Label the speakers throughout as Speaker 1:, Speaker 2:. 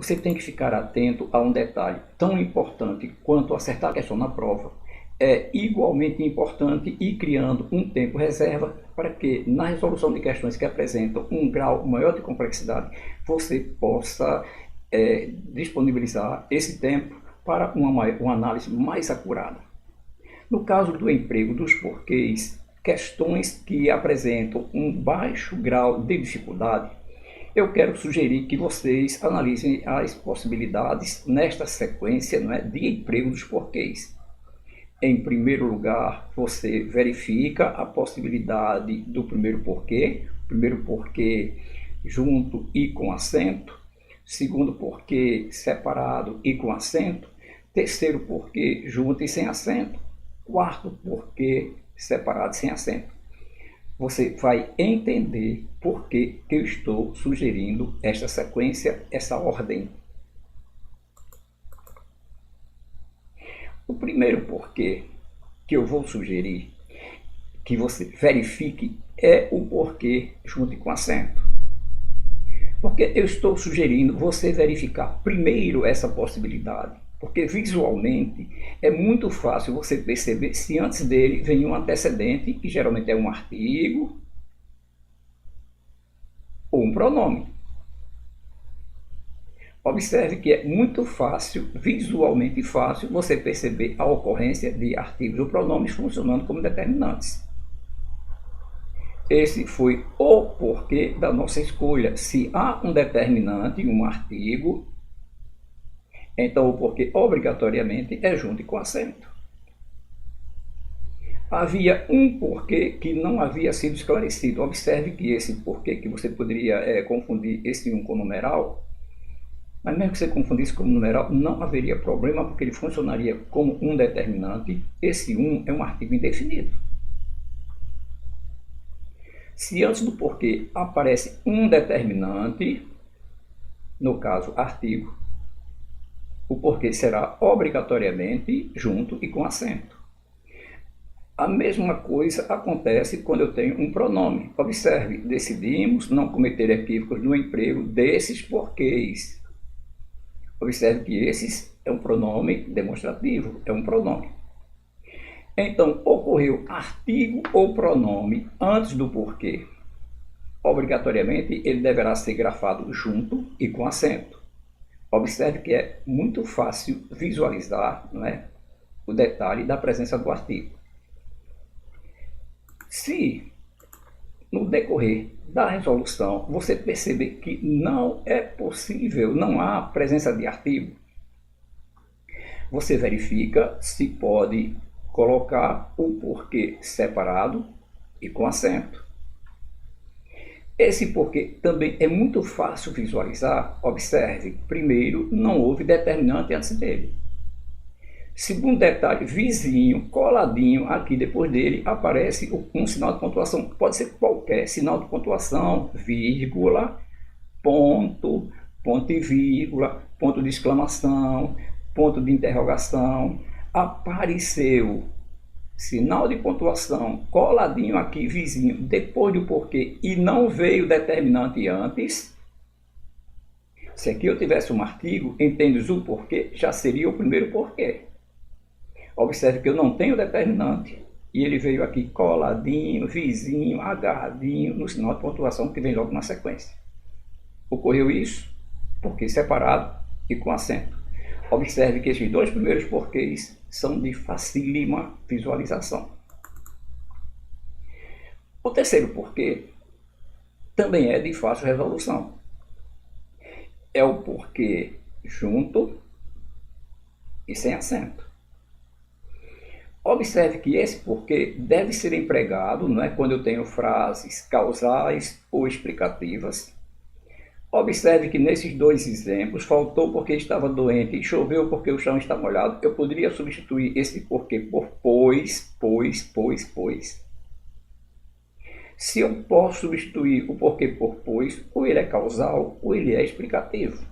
Speaker 1: Você tem que ficar atento a um detalhe tão importante quanto acertar a questão na prova. É igualmente importante ir criando um tempo reserva para que, na resolução de questões que apresentam um grau maior de complexidade, você possa disponibilizar esse tempo para uma análise mais acurada. No caso do emprego dos porquês, questões que apresentam um baixo grau de dificuldade, eu quero sugerir que vocês analisem as possibilidades nesta sequência, não é, de emprego dos porquês. Em primeiro lugar, você verifica a possibilidade do primeiro porquê junto e com acento, segundo porquê separado e com acento, terceiro porquê junto e sem acento, quarto porquê separado e sem acento. Você vai entender por que eu estou sugerindo esta sequência, essa ordem. O primeiro porquê que eu vou sugerir que você verifique é o porquê junto com acento. Porque eu estou sugerindo você verificar primeiro essa possibilidade. Porque visualmente é muito fácil você perceber se antes dele vem um antecedente, que geralmente é um artigo ou um pronome. Observe que é muito fácil, visualmente fácil, você perceber a ocorrência de artigos ou pronomes funcionando como determinantes. Esse foi o porquê da nossa escolha. Se há um determinante, um artigo, então o porquê obrigatoriamente é junto e com acento. Havia um porquê que não havia sido esclarecido. Observe que esse porquê, que você poderia confundir esse um com numeral, mas mesmo que você confundisse como numeral, não haveria problema, porque ele funcionaria como um determinante. Esse um é um artigo indefinido. Se antes do porquê aparece um determinante, no caso artigo, o porquê será obrigatoriamente junto e com acento. A mesma coisa acontece quando eu tenho um pronome. Observe, decidimos não cometer equívocos no emprego desses porquês. Observe que esses é um pronome demonstrativo, é um pronome. Então, ocorreu artigo ou pronome antes do porquê. Obrigatoriamente, ele deverá ser grafado junto e com acento. Observe que é muito fácil visualizar, não é, o detalhe da presença do artigo. Se, no decorrer da resolução, você perceber que não é possível, não há presença de artigo, você verifica se pode colocar o porquê separado e com acento. Esse porquê também é muito fácil visualizar. Observe, primeiro, não houve determinante antes dele. Segundo detalhe, vizinho, coladinho aqui depois dele, aparece um sinal de pontuação. Pode ser qualquer sinal de pontuação, vírgula, ponto, ponto e vírgula, ponto de exclamação, ponto de interrogação. Apareceu sinal de pontuação coladinho aqui, vizinho, depois do porquê, e não veio determinante antes. Se aqui eu tivesse um artigo, entendes o porquê, já seria o primeiro porquê. Observe que eu não tenho determinante, e ele veio aqui coladinho, vizinho, agarradinho, no sinal de pontuação que vem logo na sequência. Ocorreu isso, porquê separado e com acento. Observe que esses dois primeiros porquês são de facílima visualização. O terceiro porquê também é de fácil resolução. É o porquê junto e sem acento. Observe que esse porquê deve ser empregado, não é, quando eu tenho frases causais ou explicativas. Observe que nesses dois exemplos, faltou porque estava doente e choveu porque o chão está molhado. Eu poderia substituir esse porquê por pois. Se eu posso substituir o porquê por pois, ou ele é causal ou ele é explicativo.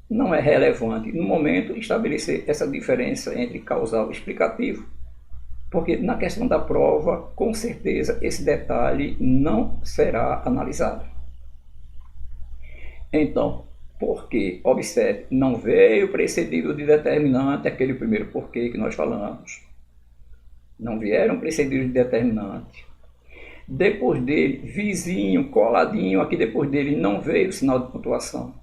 Speaker 1: Não é relevante no momento estabelecer essa diferença entre causal e explicativo, porque na questão da prova, com certeza, esse detalhe não será analisado. Então, Porque, observe, não veio precedido de determinante aquele primeiro porquê que nós falamos. Não vieram precedidos de determinante. Depois dele, vizinho, coladinho, aqui depois dele não veio o sinal de pontuação.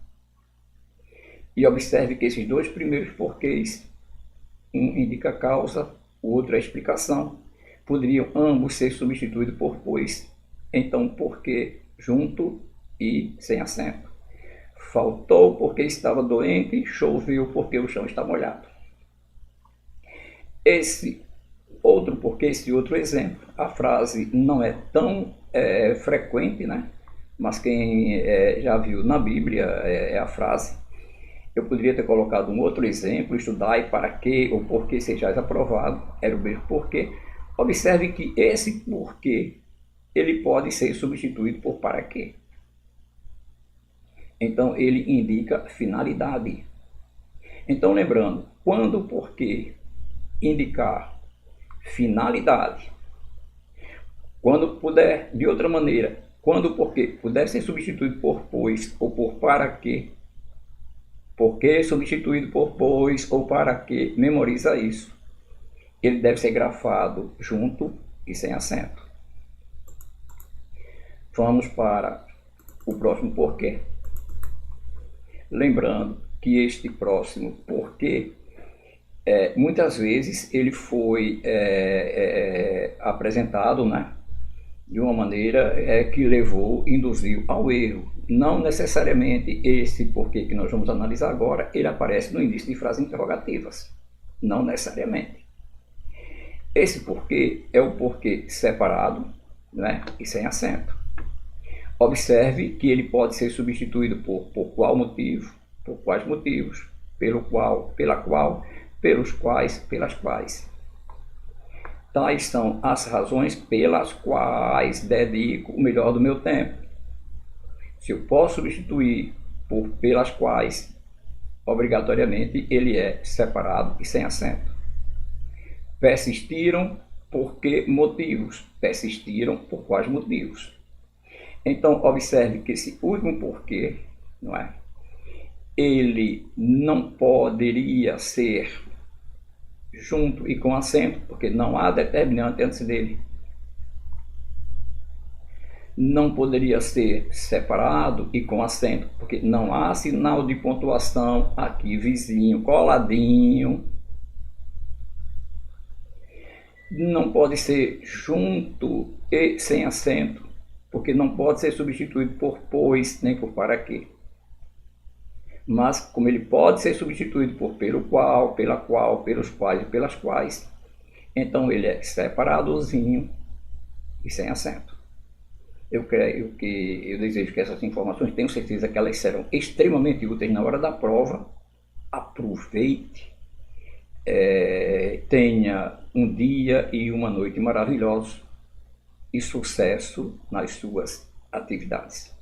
Speaker 1: E observe que esses dois primeiros porquês, um indica a causa, o outro a explicação, poderiam ambos ser substituídos por pois. Então, porquê junto e sem acento. Faltou porque estava doente, choveu porque o chão está molhado. Esse outro exemplo, a frase não é tão frequente, né? Mas quem já viu na Bíblia é a frase. Eu poderia ter colocado um outro exemplo, estudai para que ou porque sejais aprovado, era o mesmo porquê. Observe que esse porquê, ele pode ser substituído por para quê. Então, ele indica finalidade. Então, lembrando, quando o porquê indicar finalidade, quando puder, de outra maneira, quando o porquê puder ser substituído por pois ou por para quê, porquê substituído por pois ou para quê, memoriza isso. Ele deve ser grafado junto e sem acento. Vamos para o próximo porquê. Lembrando que este próximo porquê, muitas vezes ele foi apresentado, né, de uma maneira que induziu ao erro. Não necessariamente esse porquê que nós vamos analisar agora, ele aparece no início de frases interrogativas. Não necessariamente. Esse porquê é o porquê separado, né, e sem acento. Observe que ele pode ser substituído por qual motivo, por quais motivos, pelo qual, pela qual, pelos quais, pelas quais. Tais são as razões pelas quais dedico o melhor do meu tempo. Se eu posso substituir por pelas quais, obrigatoriamente ele é separado e sem acento. Persistiram por que motivos? Persistiram por quais motivos? Então, observe que esse último porquê, não é? Ele não poderia ser junto e com acento, porque não há determinante antes dele. Não poderia ser separado e com acento, porque não há sinal de pontuação aqui, vizinho, coladinho. Não pode ser junto e sem acento, porque não pode ser substituído por pois, nem por para quê. Mas, como ele pode ser substituído por pelo qual, pela qual, pelos quais e pelas quais, então ele é separadozinho e sem acento. Eu desejo que essas informações, tenho certeza que elas serão extremamente úteis na hora da prova. Aproveite, tenha um dia e uma noite maravilhosos e sucesso nas suas atividades.